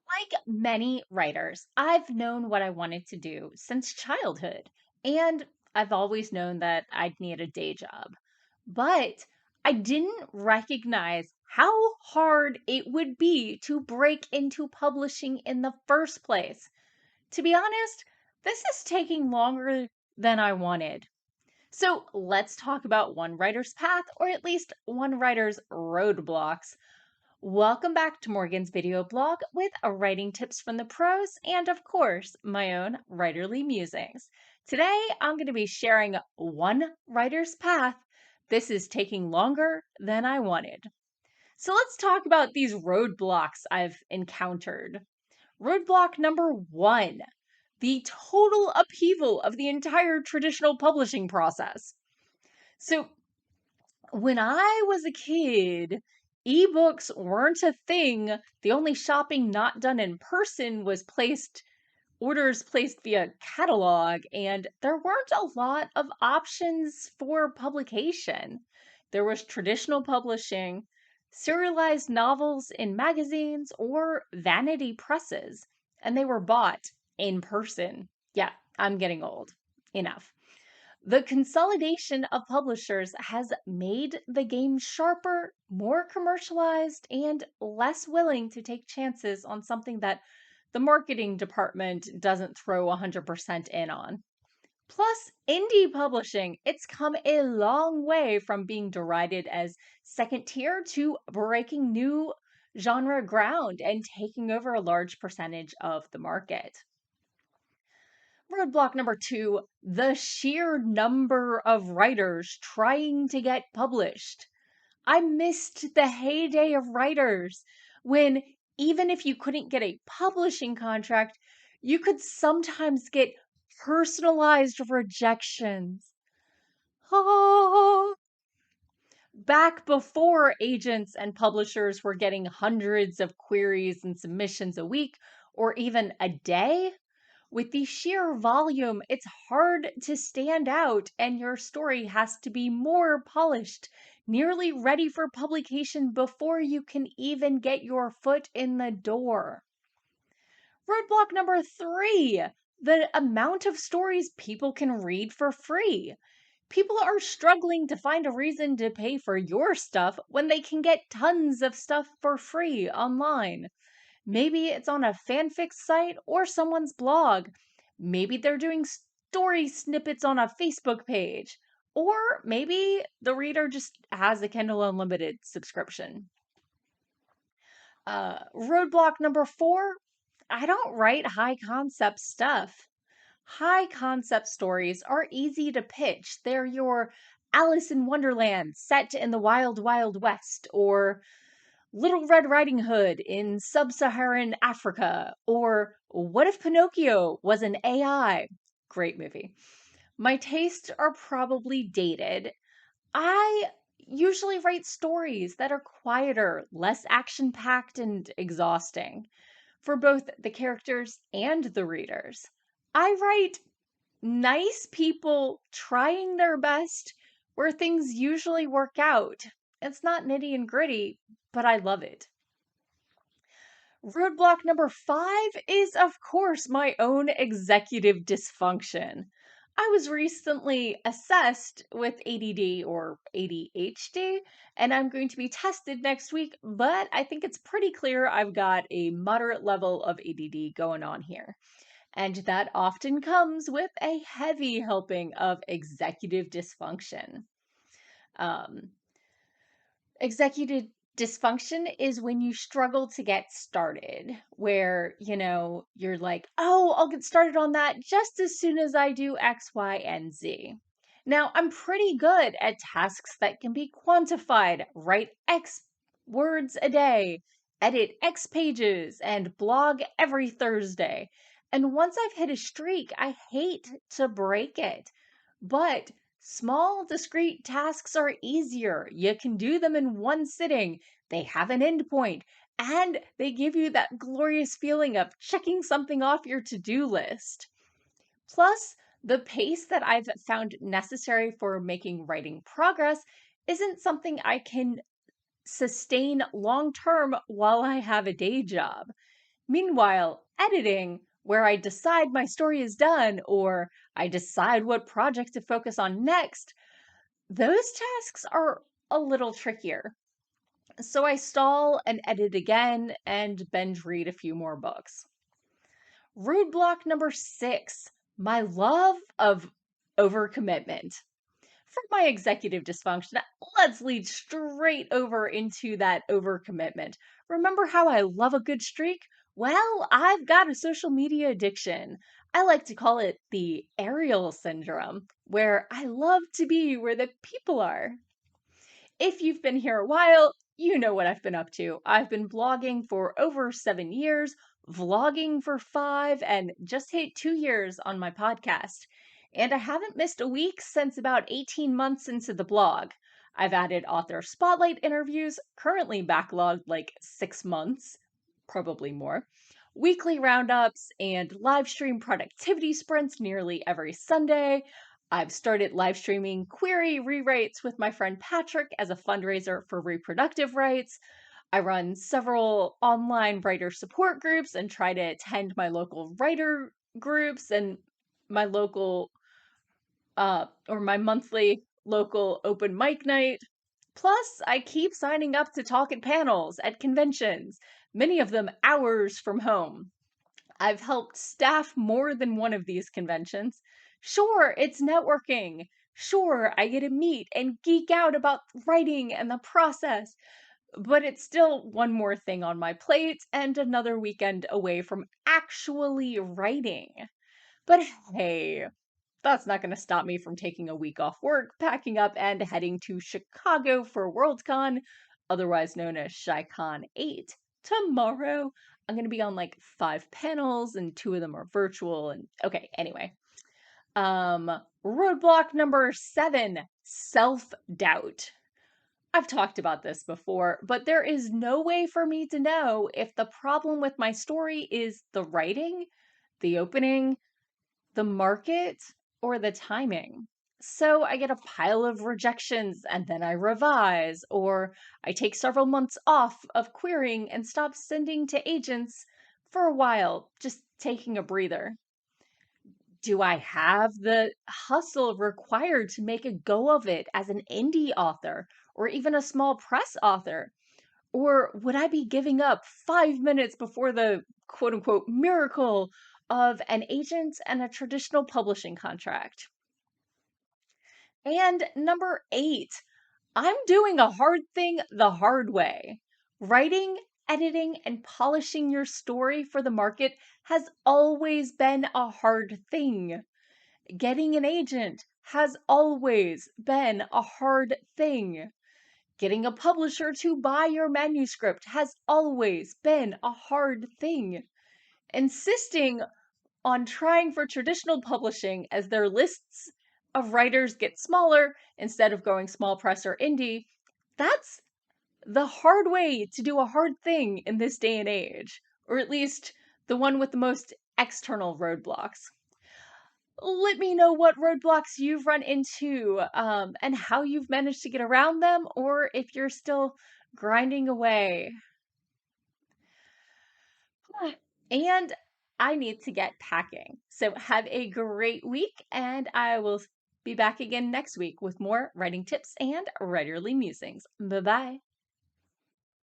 Like many writers, I've known what I wanted to do since childhood, and I've always known that I'd need a day job. But I didn't recognize how hard it would be to break into publishing in the first place. To be honest, this is taking longer than I wanted. So let's talk about one writer's path, or at least one writer's roadblocks. Welcome back to Morgan's video blog with writing tips from the pros and, of course, my own writerly musings. Today, I'm going to be sharing one writer's path. This is taking longer than I wanted. So let's talk about these roadblocks I've encountered. Roadblock number one, the total upheaval of the entire traditional publishing process. So when I was a kid, ebooks weren't a thing. The only shopping not done in person was orders placed via catalog, and there weren't a lot of options for publication. There was traditional publishing, serialized novels in magazines, or vanity presses, and they were bought in person. Yeah, I'm getting old. Enough. The consolidation of publishers has made the game sharper, more commercialized, and less willing to take chances on something that the marketing department doesn't throw 100% in on. Plus, indie publishing, it's come a long way from being derided as second tier to breaking new genre ground and taking over a large percentage of the market. Roadblock number two, the sheer number of writers trying to get published. I missed the heyday of writers when, even if you couldn't get a publishing contract, you could sometimes get personalized rejections. Oh, back before agents and publishers were getting hundreds of queries and submissions a week or even a day, with the sheer volume, it's hard to stand out, and your story has to be more polished, nearly ready for publication before you can even get your foot in the door. Roadblock number three, the amount of stories people can read for free. People are struggling to find a reason to pay for your stuff when they can get tons of stuff for free online. Maybe it's on a fanfic site or someone's blog. Maybe they're doing story snippets on a Facebook page. Or maybe the reader just has a Kindle Unlimited subscription. Roadblock number four, I don't write high concept stuff. High concept stories are easy to pitch. They're your Alice in Wonderland set in the Wild Wild West, or Little Red Riding Hood in Sub Saharan Africa, or What If Pinocchio Was an AI? Great movie. My tastes are probably dated. I usually write stories that are quieter, less action packed, and exhausting for both the characters and the readers. I write nice people trying their best where things usually work out. It's not nitty and gritty, but I love it. Roadblock number five is, of course, my own executive dysfunction. I was recently assessed with ADD or ADHD, and I'm going to be tested next week, but I think it's pretty clear I've got a moderate level of ADD going on here. And that often comes with a heavy helping of executive dysfunction. Um, Executive dysfunction is when you struggle to get started, where, you're like, oh, I'll get started on that just as soon as I do X, Y, and Z. Now, I'm pretty good at tasks that can be quantified, write X words a day, edit X pages, and blog every Thursday. And once I've hit a streak, I hate to break it. But small, discrete tasks are easier. You can do them in one sitting. They have an endpoint, and they give you that glorious feeling of checking something off your to do list. Plus, the pace that I've found necessary for making writing progress isn't something I can sustain long term while I have a day job. Meanwhile, editing, where I decide my story is done or I decide what project to focus on next, those tasks are a little trickier. So I stall and edit again and binge read a few more books. Roadblock number 6, my love of overcommitment. For my executive dysfunction, let's lead straight over into that overcommitment. Remember how I love a good streak? Well, I've got a social media addiction. I like to call it the Ariel syndrome, where I love to be where the people are. If you've been here a while, you know what I've been up to. I've been blogging for over 7 years, vlogging for 5, and just hit 2 years on my podcast. And I haven't missed a week since about 18 months into the blog. I've added author spotlight interviews, currently backlogged like 6 months, probably more, weekly roundups, and live stream productivity sprints nearly every Sunday. I've started live streaming query rewrites with my friend Patrick as a fundraiser for reproductive rights. I run several online writer support groups and try to attend my local writer groups and my local or my monthly local open mic night. Plus, I keep signing up to talk at panels at conventions, many of them hours from home. I've helped staff more than one of these conventions. Sure, it's networking. Sure, I get to meet and geek out about writing and the process, but it's still one more thing on my plate and another weekend away from actually writing. But hey, that's not going to stop me from taking a week off work, packing up, and heading to Chicago for Worldcon, otherwise known as ChiCon 8. Tomorrow, I'm going to be on like 5 panels, and 2 of them are virtual. And okay, anyway. Roadblock number 7, self-doubt. I've talked about this before, but there is no way for me to know if the problem with my story is the writing, the opening, the market, or the timing. So I get a pile of rejections and then I revise, or I take several months off of querying and stop sending to agents for a while, just taking a breather. Do I have the hustle required to make a go of it as an indie author or even a small press author? Or would I be giving up 5 minutes before the quote unquote miracle of an agent and a traditional publishing contract? And number 8, I'm doing a hard thing the hard way. Writing, editing, and polishing your story for the market has always been a hard thing. Getting an agent has always been a hard thing. Getting a publisher to buy your manuscript has always been a hard thing. Insisting on trying for traditional publishing as their lists of writers get smaller instead of going small press or indie, that's the hard way to do a hard thing in this day and age, or at least the one with the most external roadblocks. Let me know what roadblocks you've run into and how you've managed to get around them, or if you're still grinding away. And I need to get packing. So have a great week, and I will be back again next week with more writing tips and writerly musings. Bye bye.